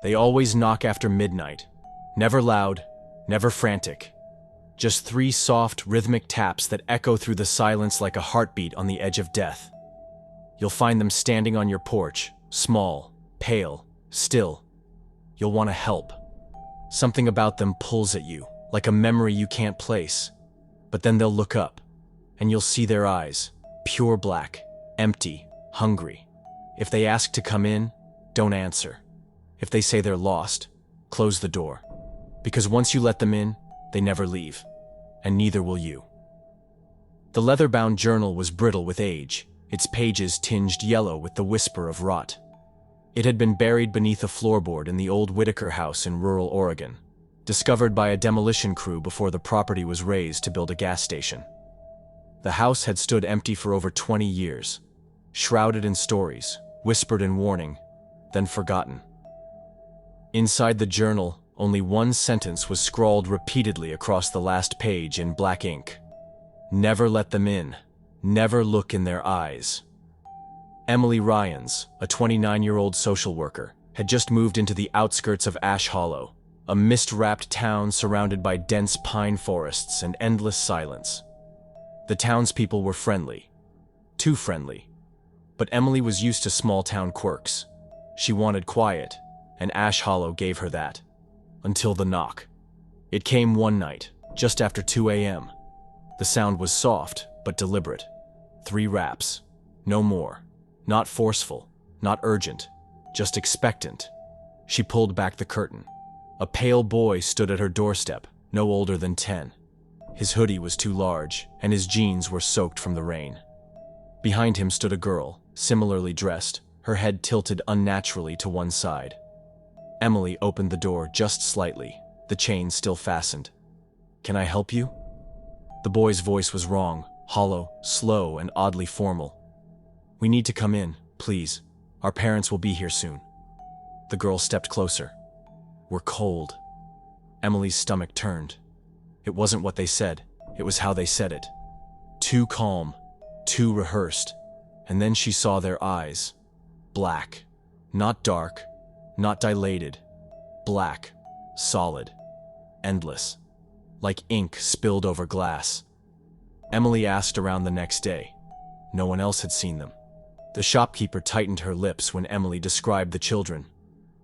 They always knock after midnight. Never loud, never frantic. Just 3 soft, rhythmic taps that echo through the silence like a heartbeat on the edge of death. You'll find them standing on your porch, small, pale, still. You'll want to help. Something about them pulls at you, like a memory you can't place. But then they'll look up, and you'll see their eyes, pure black, empty, hungry. If they ask to come in, don't answer. If they say they're lost, close the door. Because once you let them in, they never leave. And neither will you. The leather-bound journal was brittle with age, its pages tinged yellow with the whisper of rot. It had been buried beneath a floorboard in the old Whitaker house in rural Oregon, discovered by a demolition crew before the property was razed to build a gas station. The house had stood empty for over 20 years, shrouded in stories, whispered in warning, then forgotten. Inside the journal, only one sentence was scrawled repeatedly across the last page in black ink. Never let them in. Never look in their eyes. Emily Ryans, a 29-year-old social worker, had just moved into the outskirts of Ash Hollow, a mist-wrapped town surrounded by dense pine forests and endless silence. The townspeople were friendly. Too friendly. But Emily was used to small-town quirks. She wanted quiet, and Ash Hollow gave her that. Until the knock. It came one night, just after 2 a.m. The sound was soft, but deliberate. 3 raps. No more. Not forceful, not urgent, just expectant. She pulled back the curtain. A pale boy stood at her doorstep, no older than 10. His hoodie was too large, and his jeans were soaked from the rain. Behind him stood a girl, similarly dressed, her head tilted unnaturally to one side. Emily opened the door just slightly, the chain still fastened. "Can I help you?" The boy's voice was wrong, hollow, slow, and oddly formal. "We need to come in, please. Our parents will be here soon." The girl stepped closer. "We're cold." Emily's stomach turned. It wasn't what they said, it was how they said it. Too calm, too rehearsed. And then she saw their eyes. Black. Not dark, not dilated. Black. Solid. Endless. Like ink spilled over glass. Emily asked around the next day. No one else had seen them. The shopkeeper tightened her lips when Emily described the children.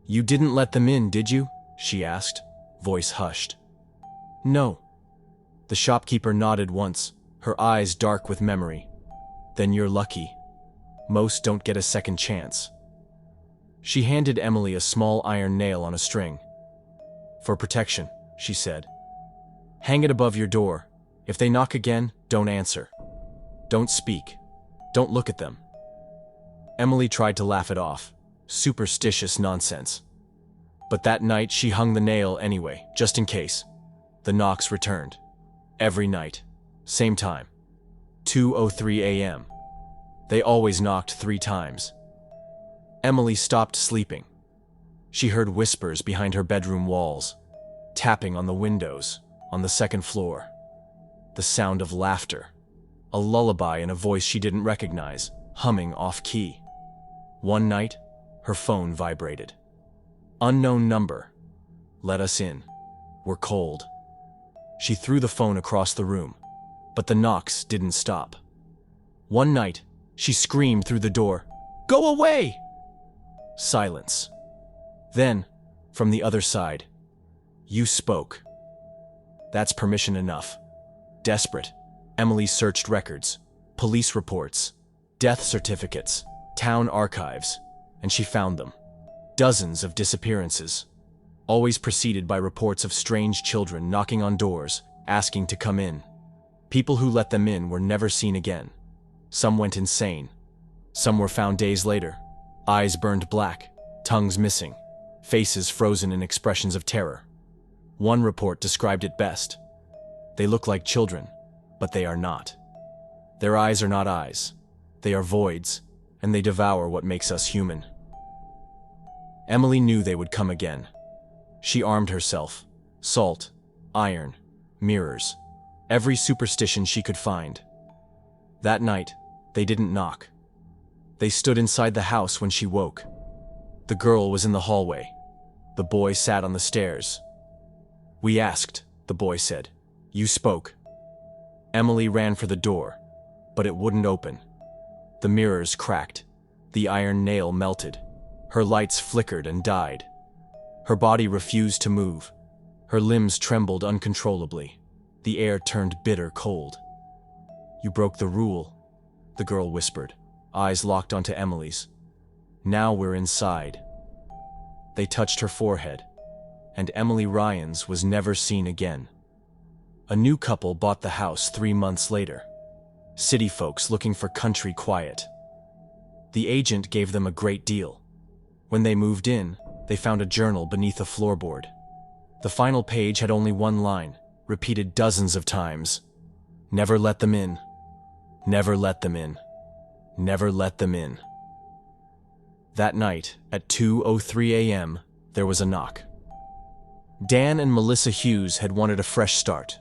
"You didn't let them in, did you?" she asked, voice hushed. "No." The shopkeeper nodded once, her eyes dark with memory. "Then you're lucky. Most don't get a second chance." She handed Emily a small iron nail on a string. "For protection," she said. "Hang it above your door. If they knock again, don't answer. Don't speak. Don't look at them." Emily tried to laugh it off. Superstitious nonsense. But that night she hung the nail anyway, just in case. The knocks returned. Every night. Same time. 2:03 a.m. They always knocked 3 times. Emily stopped sleeping. She heard whispers behind her bedroom walls, tapping on the windows, on the second floor. The sound of laughter. A lullaby in a voice she didn't recognize, humming off-key. One night, her phone vibrated. Unknown number. "Let us in. We're cold." She threw the phone across the room, but the knocks didn't stop. One night, she screamed through the door, "Go away!" Silence. Then, from the other side, "You spoke." That's permission enough. Desperate, Emily searched records, police reports, death certificates, town archives, and she found them. Dozens of disappearances, always preceded by reports of strange children knocking on doors, asking to come in. People who let them in were never seen again. Some went insane. Some were found days later, eyes burned black, tongues missing, faces frozen in expressions of terror. One report described it best. "They look like children, but they are not. Their eyes are not eyes. They are voids, and they devour what makes us human." Emily knew they would come again. She armed herself. Salt, iron, mirrors, every superstition she could find. That night, they didn't knock. They stood inside the house when she woke. The girl was in the hallway. The boy sat on the stairs. "We asked," the boy said. "You spoke." Emily ran for the door, but it wouldn't open. The mirrors cracked. The iron nail melted. Her lights flickered and died. Her body refused to move. Her limbs trembled uncontrollably. The air turned bitter cold. "You broke the rule," the girl whispered, eyes locked onto Emily's. "Now we're inside." They touched her forehead, and Emily Ryans was never seen again. A new couple bought the house 3 months later. City folks looking for country quiet. The agent gave them a great deal. When they moved in, they found a journal beneath a floorboard. The final page had only one line, repeated dozens of times. "Never let them in. Never let them in. Never let them in." That night, at 2:03 a.m., there was a knock. Dan and Melissa Hughes had wanted a fresh start.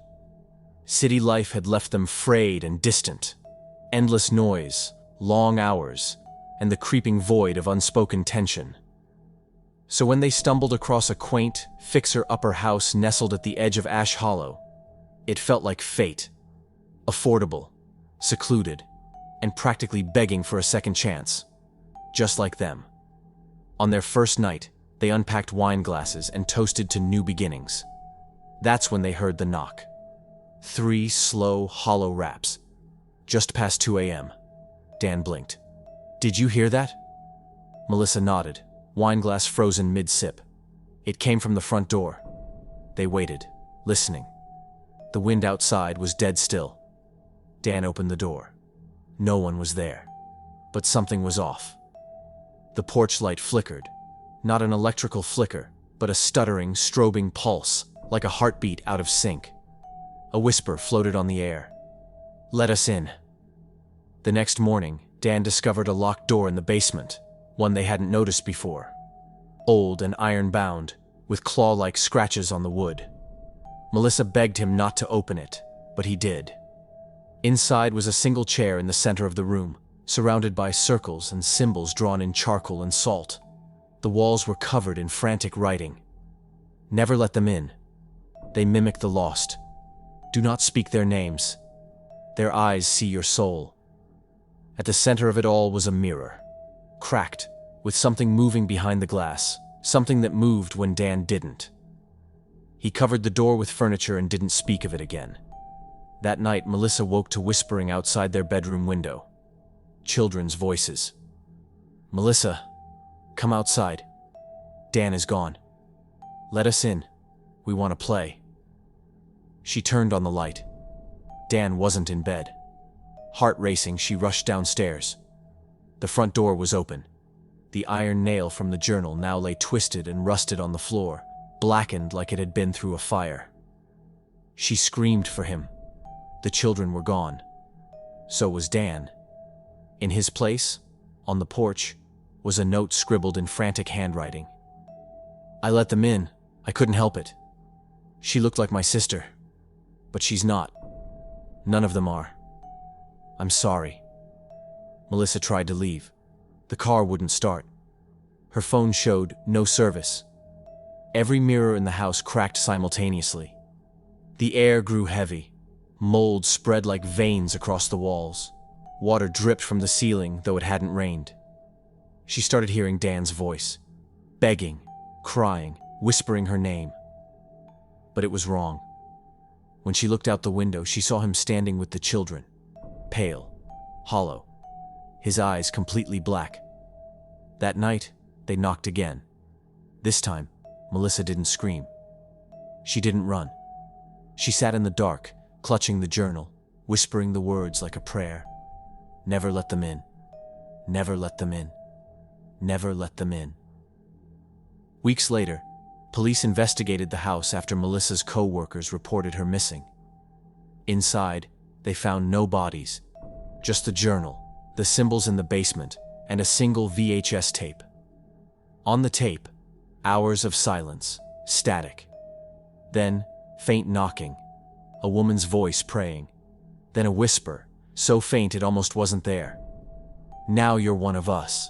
City life had left them frayed and distant. Endless noise, long hours, and the creeping void of unspoken tension. So when they stumbled across a quaint, fixer-upper house nestled at the edge of Ash Hollow, it felt like fate. Affordable, secluded, and practically begging for a second chance. Just like them. On their first night, they unpacked wine glasses and toasted to new beginnings. That's when they heard the knock. 3 slow, hollow raps. Just past 2 a.m. Dan blinked. "Did you hear that?" Melissa nodded, wine glass frozen mid-sip. It came from the front door. They waited, listening. The wind outside was dead still. Dan opened the door. No one was there. But something was off. The porch light flickered. Not an electrical flicker, but a stuttering, strobing pulse, like a heartbeat out of sync. A whisper floated on the air. "Let us in." The next morning, Dan discovered a locked door in the basement, one they hadn't noticed before. Old and iron-bound, with claw-like scratches on the wood. Melissa begged him not to open it, but he did. Inside was a single chair in the center of the room, surrounded by circles and symbols drawn in charcoal and salt. The walls were covered in frantic writing. "Never let them in. They mimic the lost. Do not speak their names. Their eyes see your soul." At the center of it all was a mirror, cracked, with something moving behind the glass, something that moved when Dan didn't. He covered the door with furniture and didn't speak of it again. That night, Melissa woke to whispering outside their bedroom window. Children's voices. "Melissa, come outside. Dan is gone. Let us in. We want to play." She turned on the light. Dan wasn't in bed. Heart racing, she rushed downstairs. The front door was open. The iron nail from the journal now lay twisted and rusted on the floor, blackened like it had been through a fire. She screamed for him. The children were gone. So was Dan. In his place, on the porch, was a note scribbled in frantic handwriting. "I let them in. I couldn't help it. She looked like my sister. But she's not. None of them are. I'm sorry." Melissa tried to leave. The car wouldn't start. Her phone showed no service. Every mirror in the house cracked simultaneously. The air grew heavy. Mold spread like veins across the walls. Water dripped from the ceiling, though it hadn't rained. She started hearing Dan's voice, begging, crying, whispering her name. But it was wrong. When she looked out the window, she saw him standing with the children, pale, hollow, his eyes completely black. That night, they knocked again. This time, Melissa didn't scream. She didn't run. She sat in the dark, clutching the journal, whispering the words like a prayer. "Never let them in. Never let them in. Never let them in." Weeks later, police investigated the house after Melissa's co-workers reported her missing. Inside, they found no bodies, just the journal, the symbols in the basement, and a single VHS tape. On the tape, hours of silence, static. Then, faint knocking, a woman's voice praying. Then a whisper, so faint it almost wasn't there. "Now you're one of us."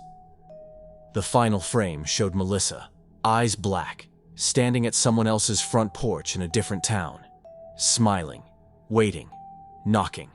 The final frame showed Melissa, eyes black, standing at someone else's front porch in a different town, smiling, waiting, knocking.